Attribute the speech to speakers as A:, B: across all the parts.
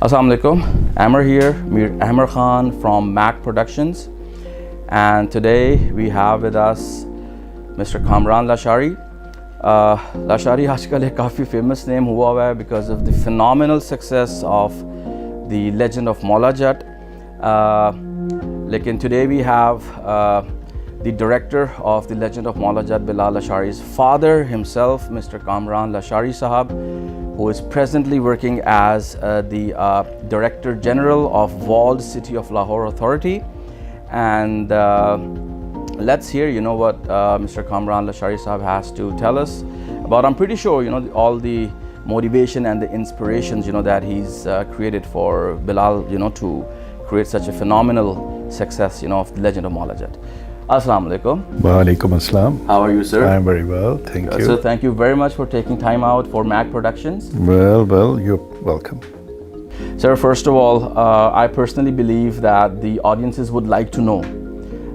A: Assalamu alaikum. Amr here, Mir Amr Khan from Mac Productions, and today we have with us Mr. Kamran Lashari. Lashari आजकल एक काफ़ी famous name हुआ है because of the phenomenal success of the Legend of Maula Jat. लेकिन today we have the director of the Legend of Maula Jat, Bilal Lashari's father himself, Mr. Kamran Lashari Sahab, who is presently working as the Director General of Walled City of Lahore Authority. And let's hear, what Mr. Kamran Lashari Sahab has to tell us about. I'm pretty sure, all the motivation and the inspirations, that he's created for Bilal, to create such a phenomenal success, of the Legend of Maula Jat. Assalamu alaikum.
B: Wa alaikum assalam.
A: How are you, sir?
B: I'm very well, thank you.
A: So thank you very much for taking time out for Mac Productions.
B: Well, you're welcome.
A: Sir, first of all, I personally believe that the audiences would like to know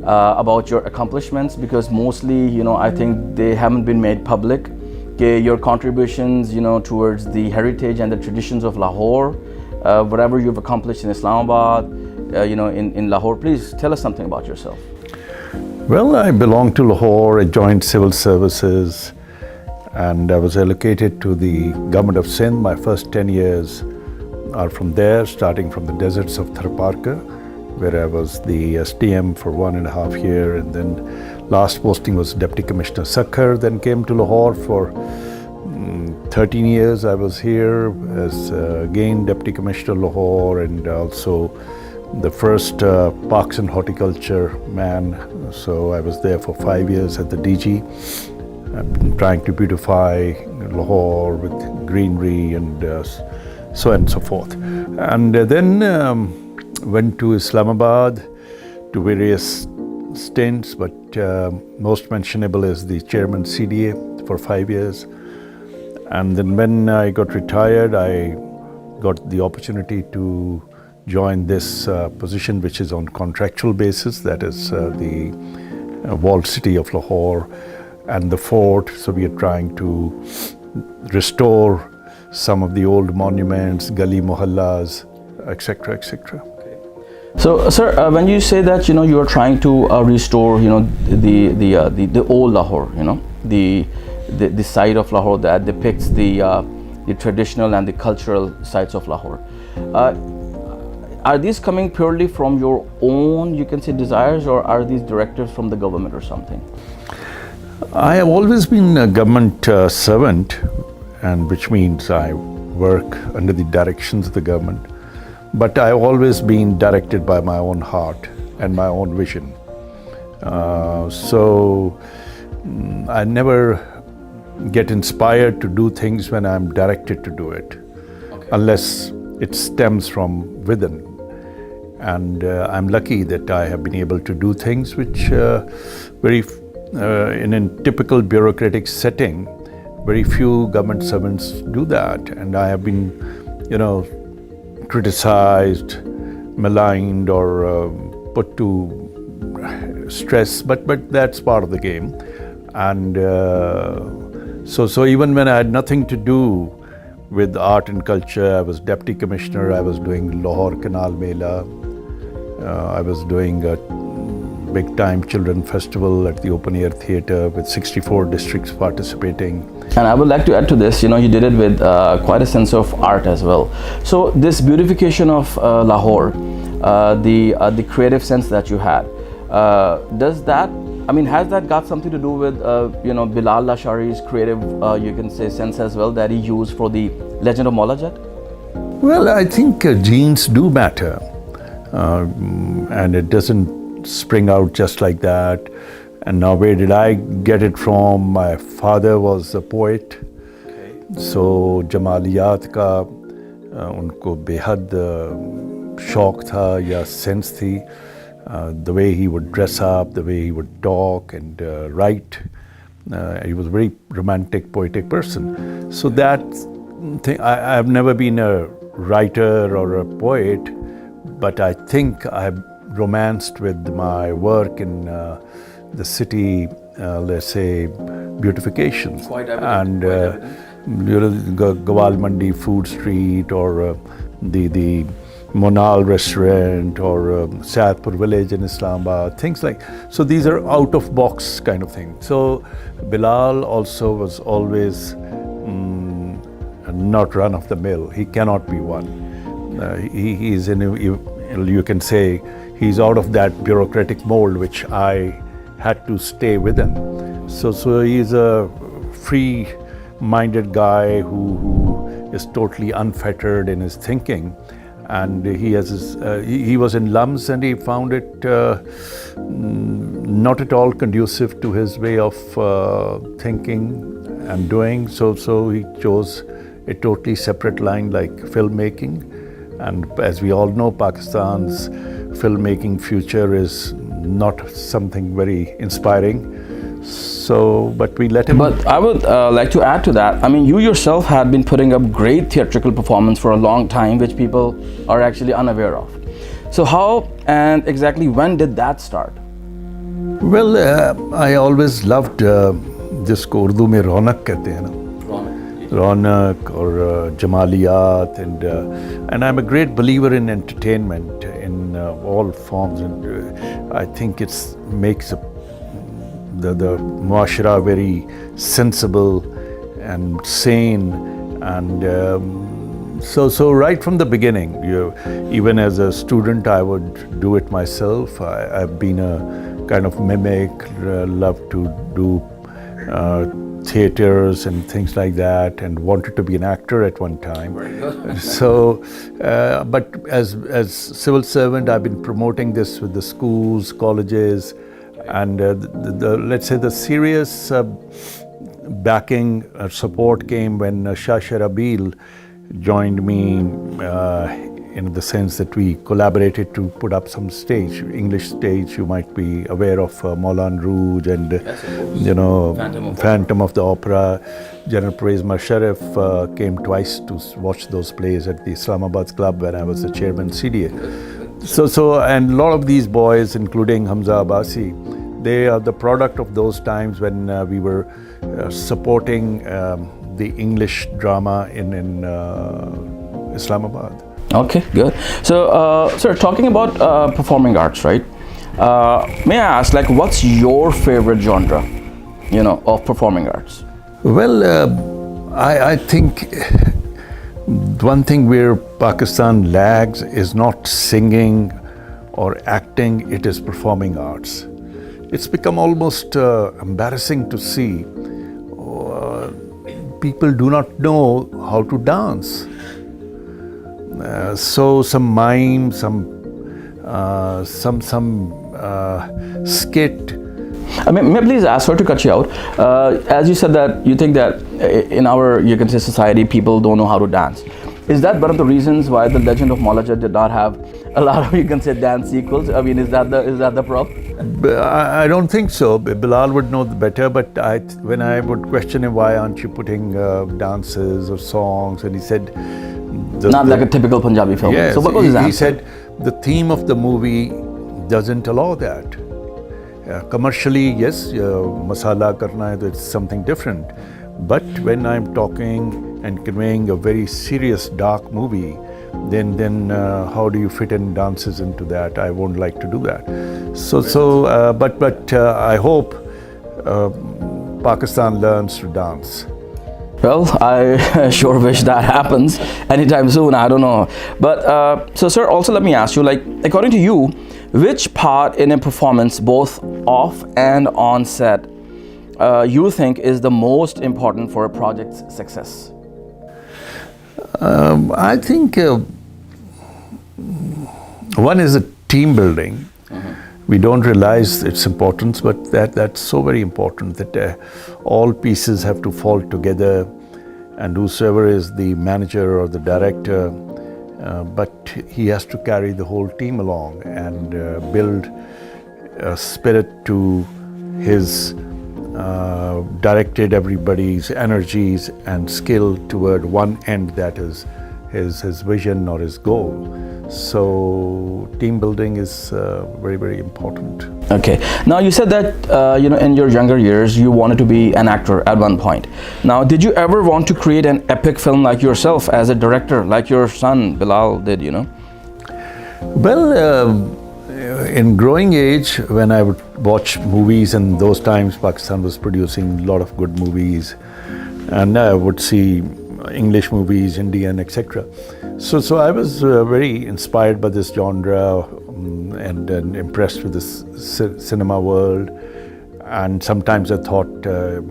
A: about your accomplishments, because mostly, I think they haven't been made public. Your contributions, towards the heritage and the traditions of Lahore, whatever you've accomplished in Islamabad, in Lahore, please tell us something about yourself.
B: Well, I belong to Lahore. I joined civil services and I was allocated to the government of Sindh. My first 10 years are from there, starting from the deserts of Tharparkar, where I was the SDM for 1.5 years, and then last posting was Deputy Commissioner Sakhar. Then came to Lahore for 13 years. I was here as again Deputy Commissioner Lahore, and also the first Parks and Horticulture man. So I was there for 5 years at the DG. I've been trying to beautify Lahore with greenery and so on and so forth. And then went to Islamabad to various stints, but most mentionable is the chairman CDA for 5 years. And then when I got retired, I got the opportunity to join this position, which is on contractual basis, that is the walled city of Lahore and the fort. So we are trying to restore some of the old monuments, gali mohallas, etc., etc.
A: So, sir, when you say that you are trying to restore the old Lahore, the side of Lahore that depicts the traditional and the cultural sides of Lahore, are these coming purely from your own, desires, or are these directives from the government or something?
B: I have always been a government servant, and which means I work under the directions of the government. But I've always been directed by my own heart and my own vision. So I never get inspired to do things when I'm directed to do it, unless it stems from within. And I'm lucky that I have been able to do things which in a typical bureaucratic setting, very few government servants do that. And I have been, criticized, maligned, or put to stress, but that's part of the game. And so even when I had nothing to do with art and culture, I was deputy commissioner, I was doing Lahore Canal Mela, I was doing a big time children festival at the open air theatre with 64 districts participating.
A: And I would like to add to this, you did it with quite a sense of art as well. So this beautification of Lahore, the creative sense that you had, has that got something to do with, Bilal Lashari's creative, sense as well, that he used for the Legend of Maula Jat?
B: Well, I think genes do matter, and it doesn't spring out just like that. And now where did I get it from? My father was a poet, so Jamaliyat ka unko behad shauq tha ya sense thi. The way he would dress up, the way he would talk and write. He was a very romantic, poetic person. So that thing, I have never been a writer or a poet, but I think I've romanced with my work in the city, let's say, beautification.
A: Quite evident.
B: And Gawal Mandi Food Street, or the Monal restaurant or Saadpur village in Islamabad, things like. So these are out of box kind of thing. So Bilal also was always not run of the mill. He cannot be one. He is in you can say he's out of that bureaucratic mold which I had to stay within. So he's a free-minded guy who is totally unfettered in his thinking. And he was in LUMS and he found it not at all conducive to his way of thinking and doing. So he chose a totally separate line like filmmaking. And as we all know, Pakistan's filmmaking future is not something very inspiring. So, but we let him.
A: But I would like to add to that. I mean, you yourself had been putting up great theatrical performance for a long time, which people are actually unaware of. So how and exactly when did that start?
B: Well, I always loved जिसको उर्दू में रौनक कहते हैं ना, रौनक or Jamaliyat, and I'm a great believer in entertainment in all forms, and I think it makes the muashara very sensible and sane, and so right from the beginning, even as a student I would do it myself. I've been a kind of mimic, love to do theaters and things like that, and wanted to be an actor at one time.
A: Very good.
B: So, but as civil servant, I've been promoting this with the schools, colleges, and let's say the serious backing support came when Shah Sharabil joined me in the sense that we collaborated to put up some stage, English stage. You might be aware of Moulin Rouge and, Phantom of the Opera. General Pervez Musharraf came twice to watch those plays at the Islamabad Club when I was the chairman CDA. So, and a lot of these boys, including Hamza Abbasi, they are the product of those times when we were supporting the English drama in Islamabad.
A: Okay, good. So, sir, talking about performing arts, right? May I ask, like, what's your favorite genre, of performing arts?
B: Well, I think one thing where Pakistan lags is not singing or acting, it is performing arts. It's become almost embarrassing to see. People do not know how to dance. So some mime, some skit.
A: May I please ask, sorry to cut you out. As you said that you think that in our, you can say, society, people don't know how to dance. Is that one of the reasons why the Legend of Maulajad did not have a lot of, you can say, dance sequels? I mean, is that the problem?
B: I don't think so. Bilal would know better, but when I would question him, why aren't you putting dances or songs, and he said,
A: not like a typical Punjabi film.
B: Yes,
A: so what was his answer?
B: He said the theme of the movie doesn't allow that. Commercially, yes, masala karna hai, it's something different. But when I'm talking and conveying a very serious, dark movie, then how do you fit in dances into that? I won't like to do that. But I hope Pakistan learns to dance.
A: Well, I sure wish that happens anytime soon. I don't know. But so, sir, also let me ask you, like, according to you, which part in a performance, both off and on set, you think is the most important for a project's success?
B: I think one is a team building. We don't realize its importance, but that's so very important that all pieces have to fall together, and whosoever is the manager or the director, but he has to carry the whole team along and build a spirit to his directed everybody's energies and skill toward one end, that is his vision or his goal. So team building is very, very important.
A: Okay. Now you said that in your younger years you wanted to be an actor at one point. Now, did you ever want to create an epic film like yourself as a director, like your son Bilal did?
B: Well, in growing age, when I would watch movies, in those times Pakistan was producing a lot of good movies, and I would see English movies, Indian, etc. So I was very inspired by this genre and impressed with this cinema world. And sometimes I thought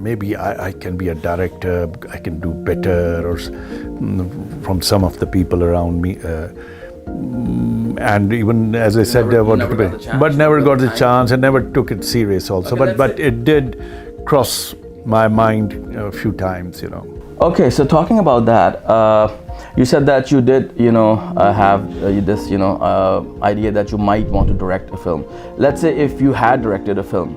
B: maybe I can be a director, I can do better, or from some of the people around me. And even as I said, I wanted to be, but never got the chance, and never took it serious also.
A: Okay,
B: but it did cross my mind a few times.
A: Okay, so talking about that, you said that you did, have this, idea that you might want to direct a film. Let's say if you had directed a film,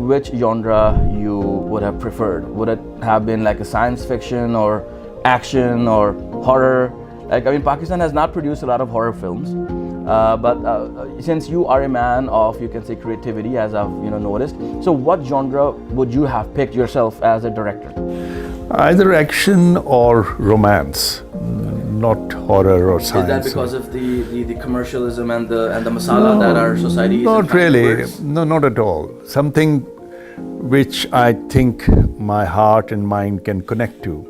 A: which genre you would have preferred? Would it have been like a science fiction or action or horror? Pakistan has not produced a lot of horror films, but since you are a man of, you can say, creativity, as I've noticed. So what genre would you have picked yourself as a director?
B: Either action or romance, not horror or science.
A: Is that because of the commercialism and the masala that our society is?
B: Not really. No, not at all. Something which I think my heart and mind can connect to.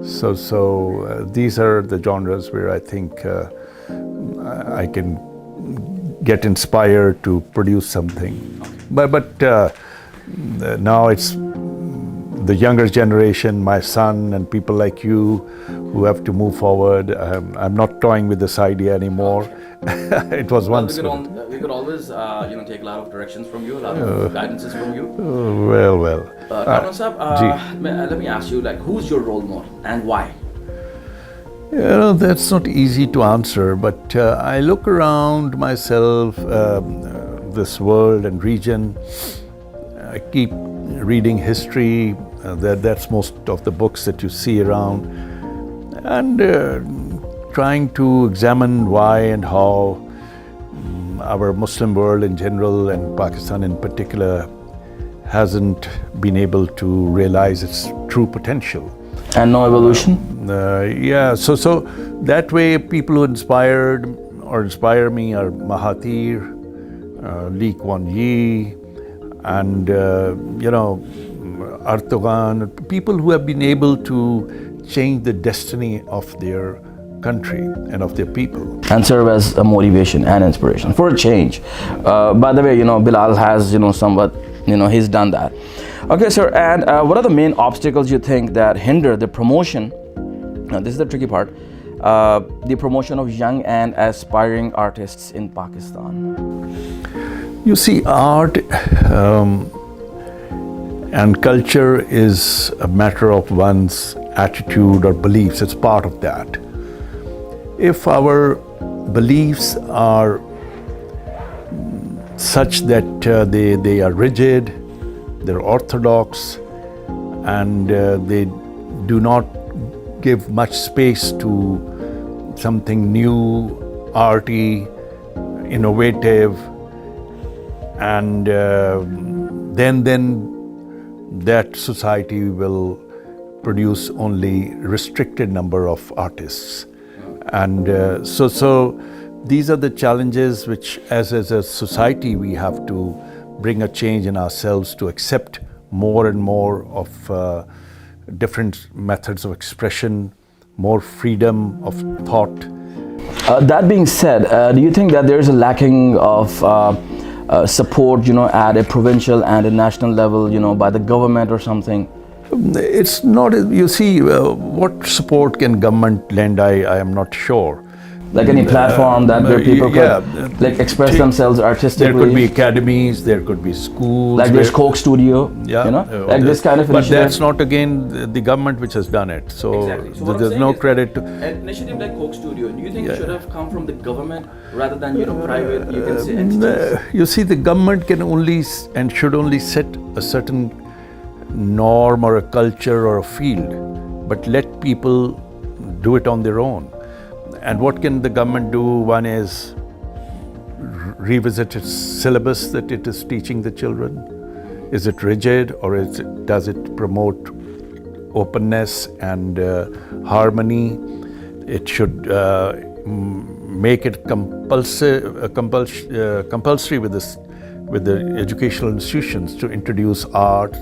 B: So these are the genres where I think I can get inspired to produce something. But now it's the younger generation, my son and people like you, who have to move forward. I'm not toying with this idea anymore. It was once.
A: We could always, take a lot of directions from you, a lot of guidances from you.
B: Well.
A: Kamran Sahab, let me ask you, who's your role model and why?
B: That's not easy to answer, but I look around myself, this world and region. I keep reading history. That's most of the books that you see around, and trying to examine why and how our Muslim world in general and Pakistan in particular hasn't been able to realize its true potential.
A: And no evolution?
B: So that way people who inspire me are Mahathir, Lee Kuan Yew, and Erdogan, people who have been able to change the destiny of their country and of their people.
A: And serve as a motivation and inspiration for a change. By the way, Bilal has, somewhat, he's done that. Okay, sir, and what are the main obstacles you think that hinder the promotion? Now, this is the tricky part. The promotion of young and aspiring artists in Pakistan.
B: You see, art and culture is a matter of one's attitude or beliefs. It's part of that. If our beliefs are such that they are rigid, they're orthodox, and they do not give much space to something new, arty, innovative, and then that society will produce only restricted number of artists. And so these are the challenges which, as a society, we have to bring a change in ourselves to accept more and more of different methods of expression, more freedom of thought.
A: That being said, do you think that there is a lacking of support, at a provincial and a national level, by the government or something?
B: It's not, you see, what support can government lend, I am not sure.
A: Like any platform that where people could express themselves artistically.
B: There could be academies, there could be schools.
A: Like there's Coke Studio, this kind of initiative.
B: But that's not again the government which has done it. So,
A: exactly. So
B: there's no credit to.
A: An initiative like Coke Studio, do you think it should have come from the government rather than private, you can say, entities?
B: You see, the government can only and should only set a certain norm or a culture or a field, but let people do it on their own. And what can the government do? One is revisit its syllabus that it is teaching the children. Is it rigid, or does it promote openness and harmony? It should make it compulsory with the educational institutions to introduce art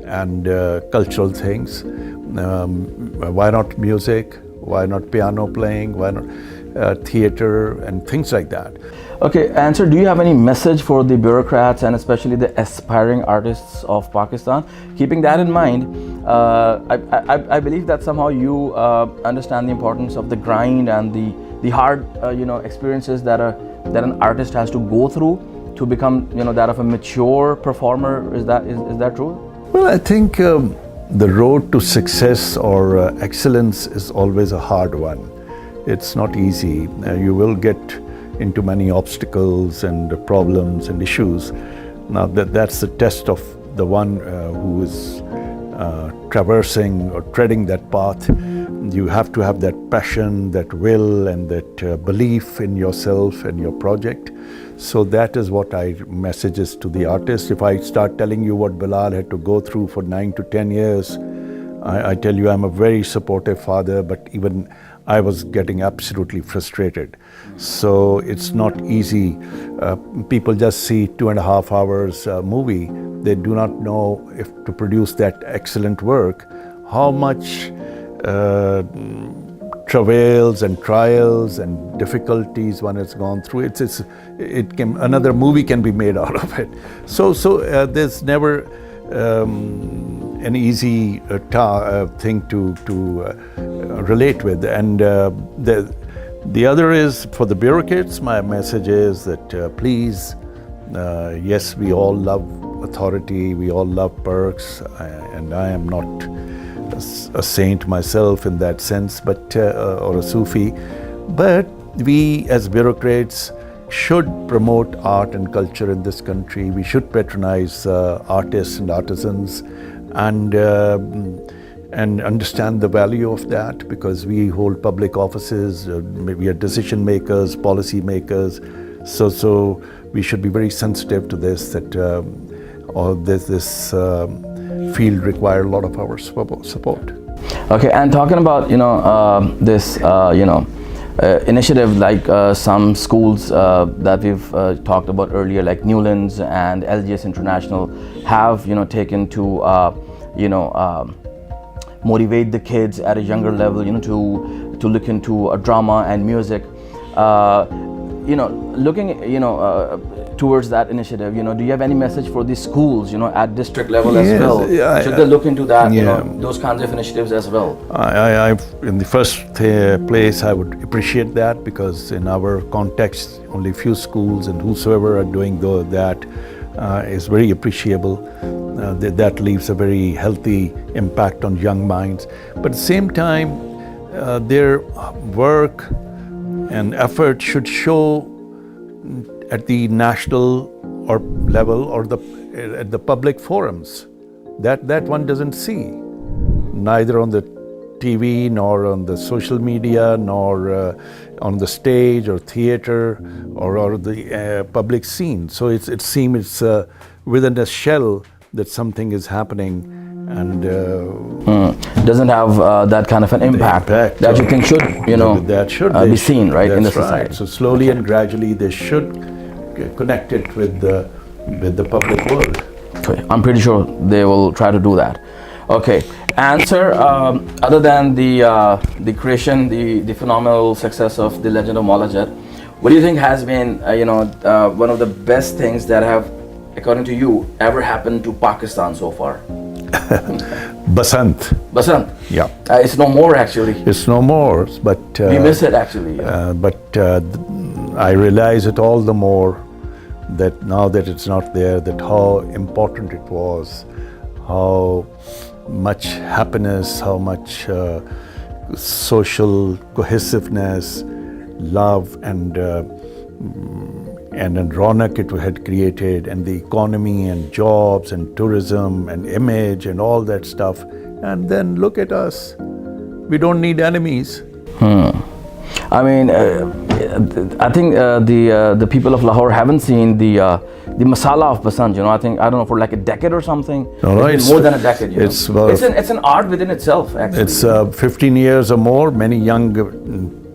B: and cultural things. Why not music? Why not piano playing? Why not theater and things like that?
A: Okay, and sir, do you have any message for the bureaucrats and especially the aspiring artists of Pakistan? Keeping that in mind, I believe that somehow you understand the importance of the grind and the hard experiences that an artist has to go through to become that of a mature performer. Is that true?
B: Well, I think the road to success or excellence is always a hard one. It's not easy. You will get into many obstacles and problems and issues. Now that's the test of the one who is traversing or treading that path. You have to have that passion, that will, and that belief in yourself and your project. So that is what I messages to the artist. If I start telling you what Bilal had to go through for 9 to 10 years, I tell you I'm a very supportive father, but even I was getting absolutely frustrated. So it's not easy. People just see 2.5 hours movie. They do not know if to produce that excellent work, how much travails and trials and difficulties one has gone through. Another movie can be made out of it. So there's never an easy thing to relate with. And the other is for the bureaucrats. My message is that please, yes, we all love authority, we all love perks, and I am not a saint myself in that sense, but or a Sufi, but we as bureaucrats should promote art and culture in this country. We should patronize artists and artisans, and understand the value of that, because we hold public offices, we are decision makers, policy makers. So we should be very sensitive to this, that this field require a lot of our support.
A: Okay, and talking about this initiative, like some schools that we've talked about earlier, like Newlands and LGS International, have taken to motivate the kids at a younger level, to look into drama and music. Looking towards that initiative, do you have any message for the schools, at district level as well? Should they look into that, those kinds of initiatives as well?
B: In the first place, I would appreciate that, because in our context, only few schools, and whosoever are doing that is very appreciable. That leaves a very healthy impact on young minds. But at the same time, their work and effort should show at the national or level, or at the public forums. That one doesn't see, neither on the TV, nor on the social media, nor on the stage or theater, or the public scene. So it seems it's within a shell that something is happening, and
A: doesn't have that kind of an impact that you think should be seen, right, in the society.
B: Right. So slowly and gradually they should connect it with the public world.
A: Okay. I'm pretty sure they will try to do that. Okay, and sir, other than the creation, the phenomenal success of the Legend of Malajad, what do you think has been one of the best things that have, according to you, ever happened to Pakistan so far?
B: Basant. Yeah.
A: It's no more, actually.
B: It's no more, but
A: we miss it, actually.
B: But I realize it all the more that now that it's not there, that how important it was, how much happiness, how much social cohesiveness, love, and raunak it had created, and the economy and jobs and tourism and image and all that stuff. And then look at us. We don't need enemies.
A: I mean, I think the people of Lahore haven't seen the masala of Basant. I think, I don't know, for like a decade or something.
B: No,
A: it's been more than a decade.
B: It's
A: it's an art within itself. Actually,
B: it's 15 years or more. Many young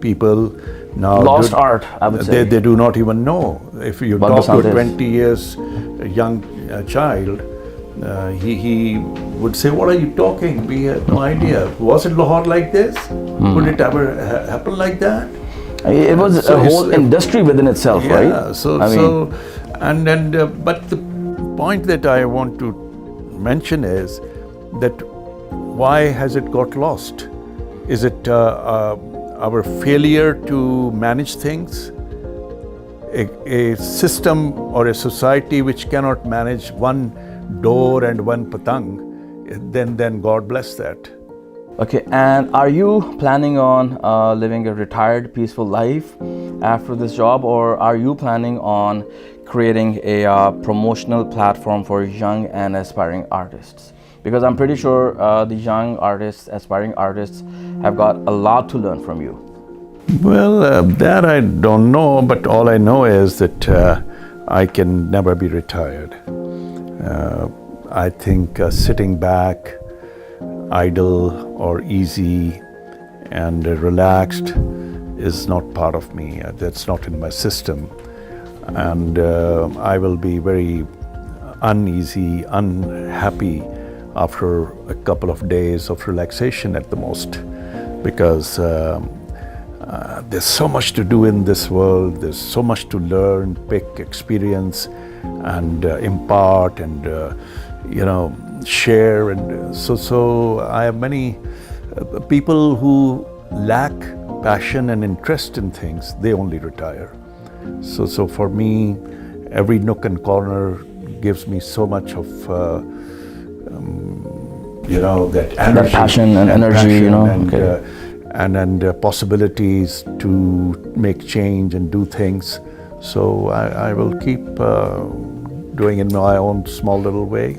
B: people now
A: lost art, I would say.
B: They do not even know. If you
A: What
B: talk to a
A: Basant is.
B: 20 years young child, he would say, "What are you talking? We had no idea. Was it Lahore like this? Could it ever happen like that?"
A: It was
B: So
A: a
B: it's
A: whole industry within itself,
B: Yeah.
A: right?
B: But the point that I want to mention is that why has it got lost? Is it our failure to manage things? A system or a society which cannot manage one door and one patang, then God bless that.
A: Okay, and are you planning on living a retired, peaceful life after this job, or are you planning on creating a promotional platform for young and aspiring artists? Because I'm pretty sure the young artists, aspiring artists, have got a lot to learn from you.
B: Well, that I don't know, but all I know is that I can never be retired. I think sitting back, idle or easy and relaxed is not part of me. That's not in my system. And I will be very uneasy, unhappy after a couple of days of relaxation at the most, because there's so much to do in this world. There's so much to learn, pick, experience, and impart, and share. And so I have many people who lack passion and interest in things. They only retire. So for me, every nook and corner gives me so much of that energy,
A: That passion and energy,
B: and possibilities to make change and do things. So I will keep doing it in my own small little way.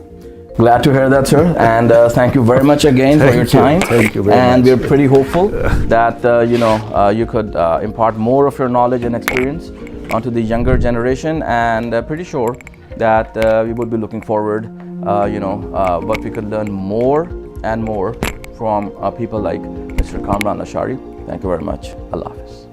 A: Glad to hear that, sir. And thank you very much again for your time.
B: Thank you very much.
A: And we're pretty hopeful that you could impart more of your knowledge and experience onto the younger generation. And pretty sure that we would be looking forward, what we could learn more and more from people like Mr. Kamran Lashari. Thank you very much. Allah Hafiz.